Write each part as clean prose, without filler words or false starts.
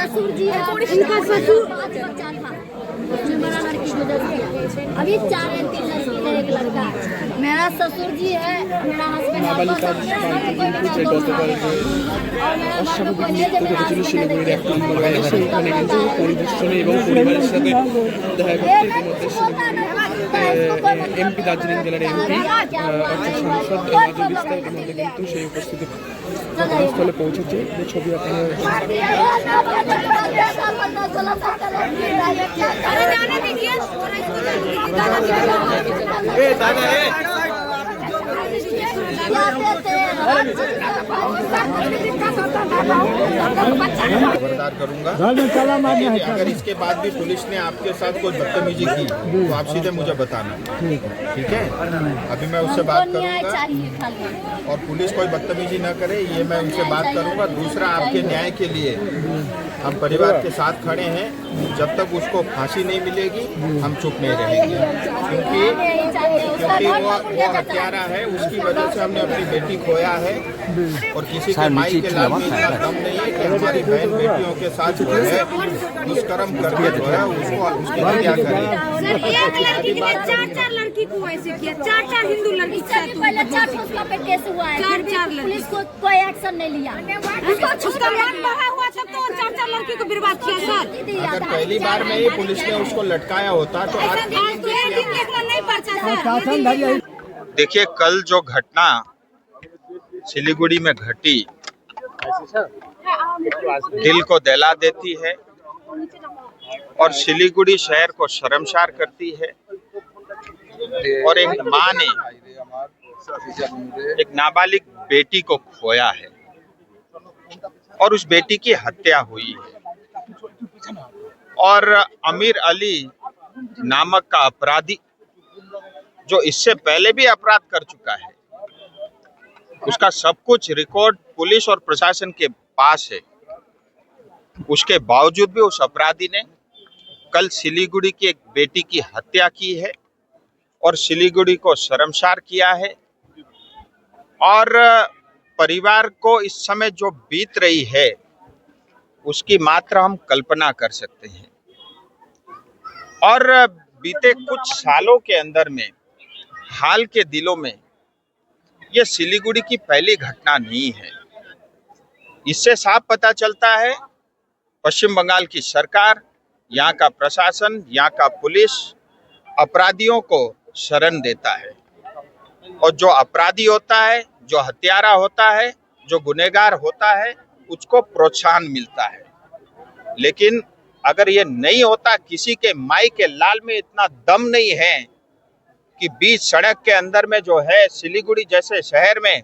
ससुर जी है, इनका ससुर मेरा लड़की को दे दिया। अभी 4 है, 3 लड़की है, 1 लड़का। मेरा ससुर जी है, मेरा हस्बैंड है, और मेरा घर में कोई नहीं है, जो मेरा हस्बैंड है, देखिए तो मैं পরিদর্শনে এবং পরিবারের সাথে দেখা করতে এমপি দার্জিলিং জেলার এমপি অর্থাৎ সাংসদ রাজু বিস্তার ইতিমধ্যে কিন্তু সেই উপস্থিতি ঘটনাস্থলে পৌঁছেছে। যে ছবি আপনারা खबरदार करूंगा। अगर इसके बाद भी पुलिस ने आपके साथ कोई बदतमीजी की तो आप सीधे मुझे बताना, ठीक है? अभी मैं उससे बात करूंगा और पुलिस कोई बदतमीजी न करे, ये मैं उनसे बात करूंगा। दूसरा, आपके न्याय के लिए हम परिवार के साथ खड़े हैं। जब तक उसको फांसी नहीं मिलेगी हम चुप नहीं रहेंगे, क्योंकि वो हत्यारा है। उसकी वजह से हमने अपनी बेटी खोया है और किसी के माई के लाल में इतना दम नहीं है कि हमारी बहन बेटियों के साथ जो है दुष्कर्म करके जो है उसको उसकी हत्या करें। सर, एक लड़की के लिए 4 लड़की को ऐसे किया, 4 हिंदू लड़की के साथ पहले 4 उसका पे केस हुआ है, 4 पुलिस को कोई एक्शन नहीं लिया। उसका मन बहा हुआ तब तो 4 लड़की को बर्बाद किया सर। अगर पहली बार में ही पुलिस ने उसको लटकाया होता तो आज तो एक दिन देखना नहीं पड़ता सर। देखिए, कल जो घटना सिलीगुड़ी में घटी दिल को दहला देती है और सिलीगुड़ी शहर को शर्मसार करती है। और एक माँ ने एक नाबालिग बेटी को खोया है और उस बेटी की हत्या हुई है। और अमीर अली नामक का अपराधी, जो इससे पहले भी अपराध कर चुका है, उसका सब कुछ रिकॉर्ड पुलिस और प्रशासन के पास है। उसके बावजूद भी उस अपराधी ने कल सिलीगुड़ी की एक बेटी की हत्या की है और सिलीगुड़ी को शर्मसार किया है। और परिवार को इस समय जो बीत रही है उसकी मात्र हम कल्पना कर सकते हैं। और बीते कुछ सालों के अंदर में, हाल के दिनों में, ये सिलीगुड़ी की पहली घटना नहीं है। इससे साफ पता चलता है पश्चिम बंगाल की सरकार, यहाँ का प्रशासन, यहाँ का पुलिस अपराधियों को शरण देता है और जो अपराधी होता है, जो हत्यारा होता है, जो गुनहगार होता है, उसको प्रोत्साहन मिलता है। लेकिन अगर ये नहीं होता, किसी के माई के लाल में इतना दम नहीं है कि बीच सड़क के अंदर में जो है सिलीगुड़ी जैसे शहर में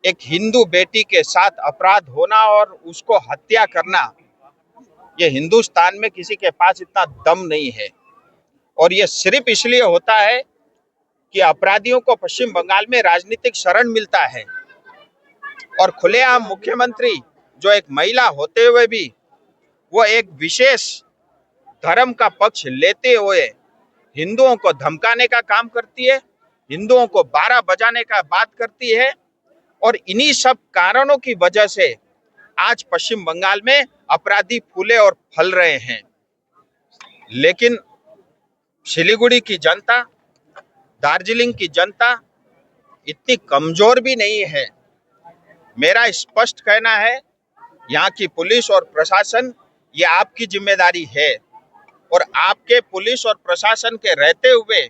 एक हिंदू बेटी के साथ अपराध होना और उसको हत्या करना, ये हिंदुस्तान में किसी के पास इतना दम नहीं है। और ये सिर्फ इसलिए होता है कि अपराधियों को पश्चिम बंगाल में राजनीतिक शरण मिलता है और खुलेआम मुख्यमंत्री जो एक महिला होते हुए भी वो एक विशेष धर्म का पक्ष लेते हुए हिंदुओं को धमकाने का काम करती है, हिंदुओं को 12 बजाने का बात करती है। और इन्हीं सब कारणों की वजह से आज पश्चिम बंगाल में अपराधी फूले और फल रहे हैं। लेकिन सिलीगुड़ी की जनता, दार्जिलिंग की जनता इतनी कमजोर भी नहीं है। मेरा स्पष्ट कहना है, यहाँ की पुलिस और प्रशासन, ये आपकी जिम्मेदारी है। और आपके पुलिस और प्रशासन के रहते हुए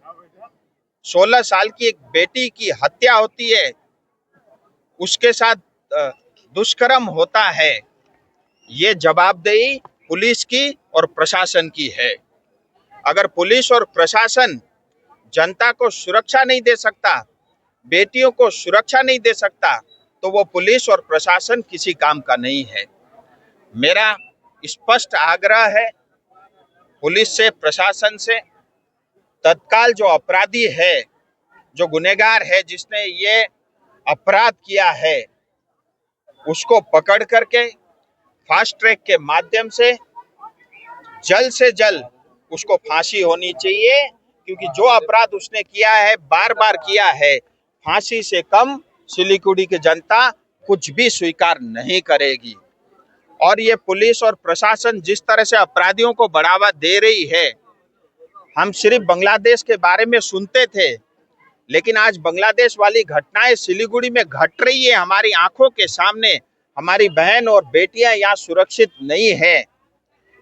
16 साल की एक बेटी की हत्या होती है, उसके साथ दुष्कर्म होता है, ये जवाबदेही पुलिस की और प्रशासन की है। अगर पुलिस और प्रशासन जनता को सुरक्षा नहीं दे सकता, बेटियों को सुरक्षा नहीं दे सकता, तो वो पुलिस और प्रशासन किसी काम का नहीं है। मेरा स्पष्ट आग्रह है पुलिस से, प्रशासन से, तत्काल जो अपराधी है, जो गुनहगार है, जिसने ये अपराध किया है, उसको पकड़ करके फास्ट ट्रैक के माध्यम से जल्द उसको फांसी होनी चाहिए। क्योंकि जो अपराध उसने किया है, बार बार किया है, फांसी से कम सिलीगुड़ी की जनता कुछ भी स्वीकार नहीं करेगी। और ये पुलिस और प्रशासन जिस तरह से अपराधियों को बढ़ावा दे रही है, हम सिर्फ बांग्लादेश के बारे में सुनते थे, लेकिन आज बांग्लादेश वाली घटनाएं सिलीगुड़ी में घट रही है हमारी आंखों के सामने। हमारी बहन और बेटियां यहाँ सुरक्षित नहीं है।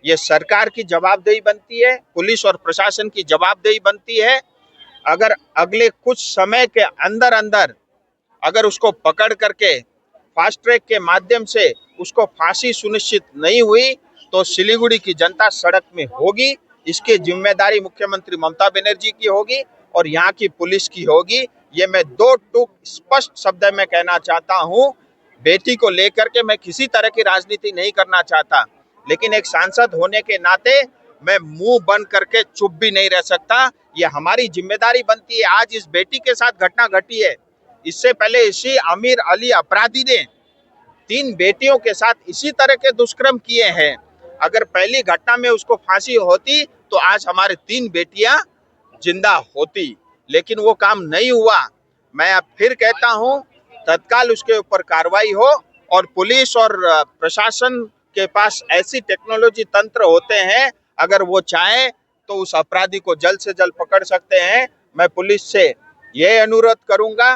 ये सरकार की जवाबदेही बनती है, पुलिस और प्रशासन की जवाबदेही बनती है। अगर अगले कुछ समय के अंदर अंदर अगर उसको पकड़ करके फास्ट ट्रैक के माध्यम से उसको फांसी सुनिश्चित नहीं हुई तो सिलीगुड़ी की जनता सड़क में होगी। इसकी जिम्मेदारी मुख्यमंत्री ममता बनर्जी की होगी और यहाँ की पुलिस की होगी। ये मैं दो टूक स्पष्ट शब्द में कहना चाहता हूँ। बेटी को लेकर के मैं किसी तरह की राजनीति नहीं करना चाहता, लेकिन एक सांसद होने के नाते मैं मुंह बंद करके चुप भी नहीं रह सकता। ये हमारी जिम्मेदारी बनती है। आज इस बेटी के साथ घटना घटी है, इससे पहले इसी अमीर अली अपराधी ने 3 बेटियों के साथ इसी तरह के दुष्कर्म किए हैं। अगर पहली घटना में उसको फांसी होती तो आज हमारे 3 बेटियां जिंदा होती, लेकिन वो काम नहीं हुआ। मैं अब फिर कहता हूं, तत्काल उसके ऊपर कार्रवाई हो और पुलिस और प्रशासन के पास ऐसी टेक्नोलॉजी तंत्र होते हैं, अगर वो चाहे तो उस अपराधी को जल्द से जल्द पकड़ सकते हैं। मैं पुलिस से यह अनुरोध करूंगा,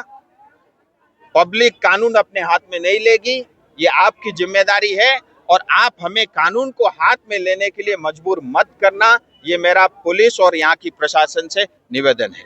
पब्लिक कानून अपने हाथ में नहीं लेगी, ये आपकी जिम्मेदारी है और आप हमें कानून को हाथ में लेने के लिए मजबूर मत करना। ये मेरा पुलिस और यहाँ की प्रशासन से निवेदन है।